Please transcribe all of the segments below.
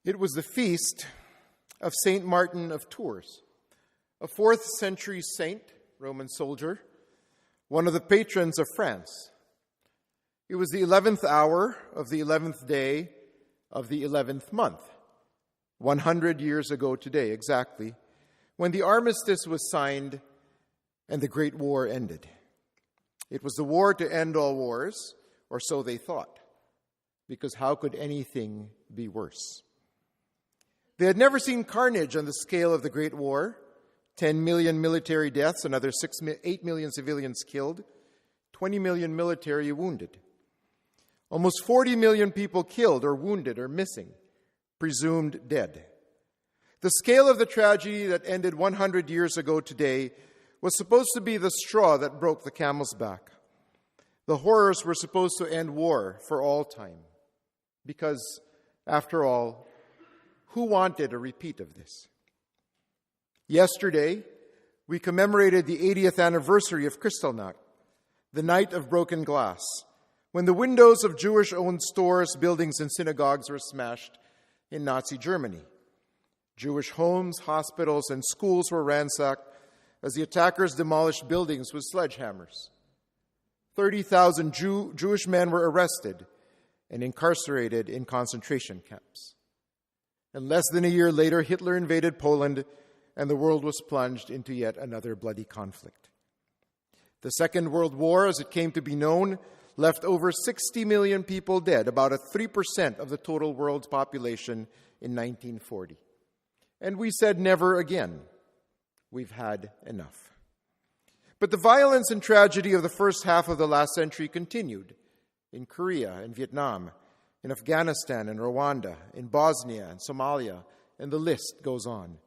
It was the feast of Saint Martin of Tours, a 4th century saint, Roman soldier, one of the patrons of France. It was the 11th hour of the 11th day of the 11th month, 100 years ago today exactly, when the armistice was signed and the Great War ended. It was the war to end all wars, or so they thought, because how could anything be worse? They had never seen carnage on the scale of the Great War, 10 million military deaths, another 8 million civilians killed, 20 million military wounded. Almost 40 million people killed or wounded or missing, presumed dead. The scale of the tragedy that ended 100 years ago today was supposed to be the straw that broke the camel's back. The horrors were supposed to end war for all time. Because, after all, who wanted a repeat of this? Yesterday, we commemorated the 80th anniversary of Kristallnacht, the night of broken glass, when the windows of Jewish-owned stores, buildings, and synagogues were smashed in Nazi Germany. Jewish homes, hospitals, and schools were ransacked as the attackers demolished buildings with sledgehammers. 30,000 Jewish men were arrested and incarcerated in concentration camps. And less than a year later, Hitler invaded Poland, and the world was plunged into yet another bloody conflict. The Second World War, as it came to be known, left over 60 million people dead, about 3% of the total world's population in 1940. And we said never again. We've had enough. But the violence and tragedy of the first half of the last century continued in Korea and Vietnam, in Afghanistan and Rwanda, in Bosnia and Somalia, and the list goes on.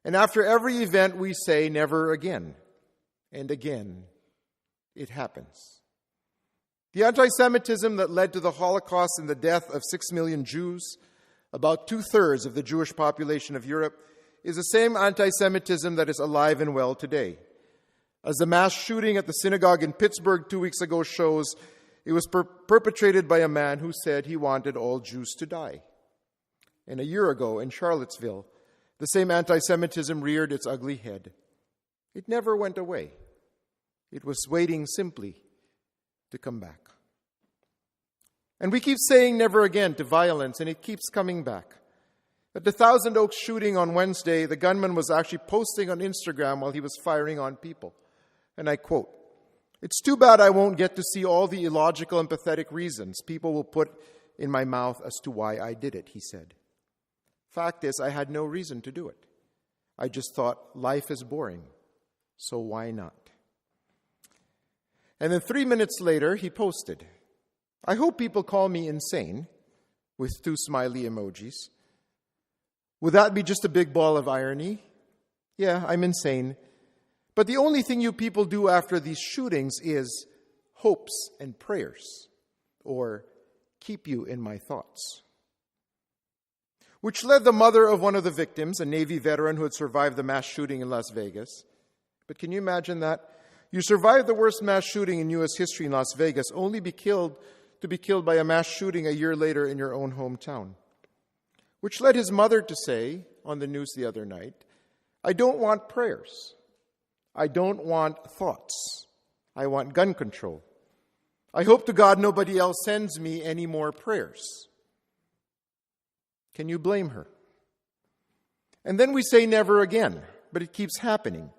And after every event, we say never again. And again, it happens. The anti-Semitism that led to the Holocaust and the death of 6 million Jews, about 2/3 of the Jewish population of Europe, is the same anti-Semitism that is alive and well today. As the mass shooting at the synagogue in Pittsburgh 2 weeks ago shows, it was perpetrated by a man who said he wanted all Jews to die. And a year ago in Charlottesville, the same anti-Semitism reared its ugly head. It never went away. It was waiting simply to come back. And we keep saying never again to violence, and it keeps coming back. At the Thousand Oaks shooting on Wednesday, the gunman was actually posting on Instagram while he was firing on people. And I quote, "It's too bad I won't get to see all the illogical and pathetic reasons people will put in my mouth as to why I did it," he said. Fact is, I had no reason to do it. I just thought life is boring, so why not? And then 3 minutes later, he posted, "I hope people call me insane," with 2 smiley emojis. Would that be just a big ball of irony? Yeah, I'm insane. But the only thing you people do after these shootings is hopes and prayers, or keep you in my thoughts. Which led the mother of one of the victims, a Navy veteran who had survived the mass shooting in Las Vegas. But can you imagine that? You survived the worst mass shooting in U.S. history in Las Vegas, only to be killed by a mass shooting a year later in your own hometown. Which led his mother to say on the news the other night, "I don't want prayers. I don't want thoughts. I want gun control. I hope to God nobody else sends me any more prayers." Can you blame her? And then we say never again, but it keeps happening.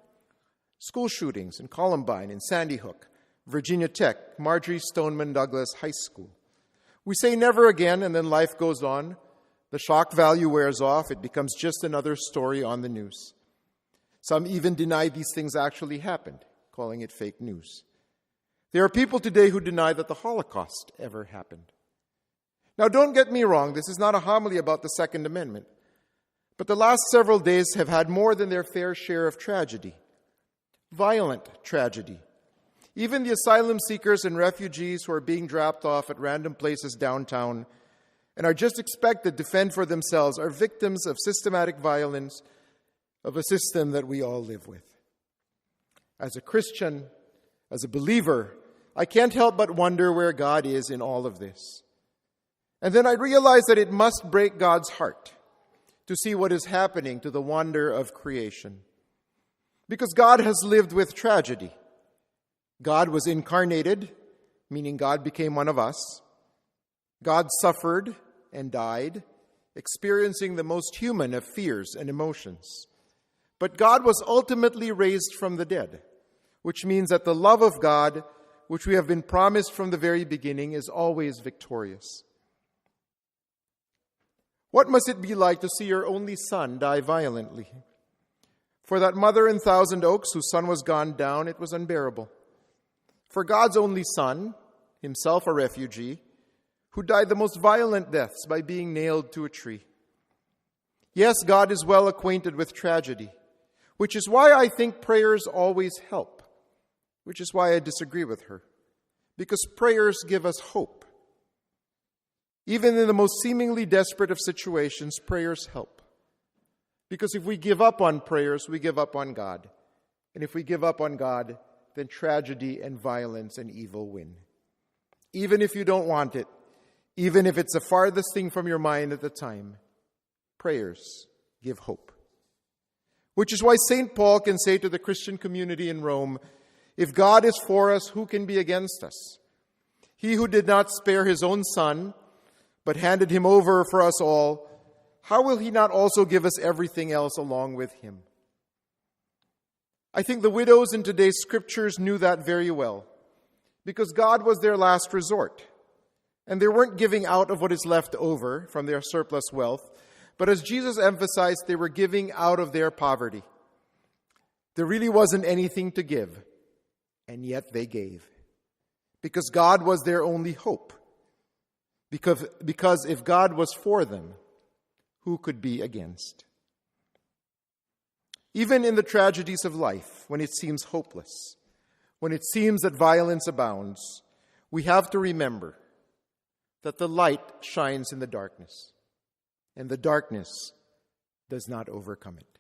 School shootings in Columbine, in Sandy Hook, Virginia Tech, Marjorie Stoneman Douglas High School. We say never again, and then life goes on. The shock value wears off. It becomes just another story on the news. Some even deny these things actually happened, calling it fake news. There are people today who deny that the Holocaust ever happened. Now, don't get me wrong, this is not a homily about the Second Amendment. But the last several days have had more than their fair share of tragedy. Violent tragedy. Even the asylum seekers and refugees who are being dropped off at random places downtown and are just expected to fend for themselves are victims of systematic violence of a system that we all live with. As a Christian, as a believer, I can't help but wonder where God is in all of this. And then I realize that it must break God's heart to see what is happening to the wonder of creation. Because God has lived with tragedy. God was incarnated, meaning God became one of us. God suffered and died, experiencing the most human of fears and emotions. But God was ultimately raised from the dead, which means that the love of God, which we have been promised from the very beginning, is always victorious. What must it be like to see your only son die violently? For that mother in Thousand Oaks whose son was gone down, it was unbearable. For God's only son, himself a refugee, who died the most violent deaths by being nailed to a tree. Yes, God is well acquainted with tragedy, which is why I think prayers always help, which is why I disagree with her, because prayers give us hope. Even in the most seemingly desperate of situations, prayers help. Because if we give up on prayers, we give up on God. And if we give up on God, then tragedy and violence and evil win. Even if you don't want it, even if it's the farthest thing from your mind at the time, prayers give hope. Which is why St. Paul can say to the Christian community in Rome, if God is for us, who can be against us? He who did not spare his own son, but handed him over for us all, how will he not also give us everything else along with him? I think the widows in today's scriptures knew that very well, because God was their last resort. And they weren't giving out of what is left over from their surplus wealth, but as Jesus emphasized, they were giving out of their poverty. There really wasn't anything to give, and yet they gave. Because God was their only hope. Because if God was for them, who could be against? Even in the tragedies of life, when it seems hopeless, when it seems that violence abounds, we have to remember that the light shines in the darkness, and the darkness does not overcome it.